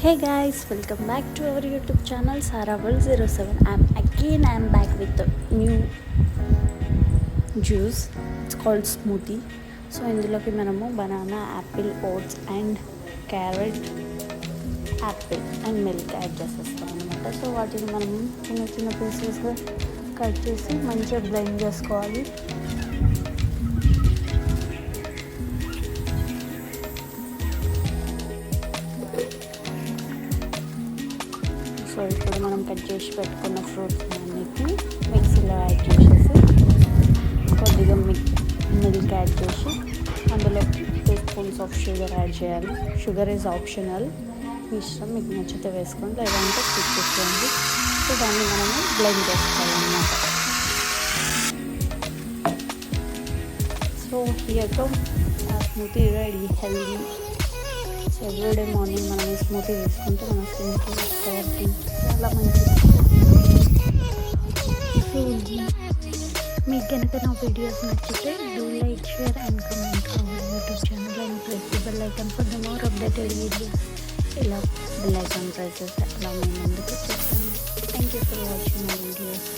Hey guys, welcome back to our YouTube channel Sara World 07. I'm back with a new juice. It's called smoothie. So ఇందులోకి మనము banana, apple, oats and carrot, apple and milk add చేసేస్తాం అనమాట. So వాటిని మనం చిన్న చిన్న పీసెస్గా cut చేసి మంచిగా బ్లెండ్ చేసుకోవాలి. సో ఇప్పుడు మనం కట్ చేసి పెట్టుకున్న ఫ్రూట్స్ అన్నిటిని మిక్సీలో యాడ్ చేసేసి కొద్దిగా మిల్క్ యాడ్ చేసి అందులో 2 స్పూన్స్ ఆఫ్ షుగర్ యాడ్ చేయాలి. షుగర్ ఈజ్ ఆప్షనల్, మీ ఇష్టం, మీకు నచ్చితే వేసుకోండి, లేదంటే స్కిప్ చేసుకోండి. సో దాన్ని మనము బ్లెండ్ చేసుకోవాలన్నమాట. So here smoothie ready, healthy. So everyday morning మనం ఈ స్మూతీ వేసుకుంటే మన స్కిన్కి, హెయిర్కి చాలా మంచిది. సో మీకు కనుక నా వీడియోస్ నచ్చితే do like, share and comment our YouTube channel and press the bell icon for the more updated videos. ఇలా బెల్ ఐకాన్ ప్రెస్ చేస్తే అలా మేము ముందుకు వచ్చేస్తాను. Thank you for watching my videos.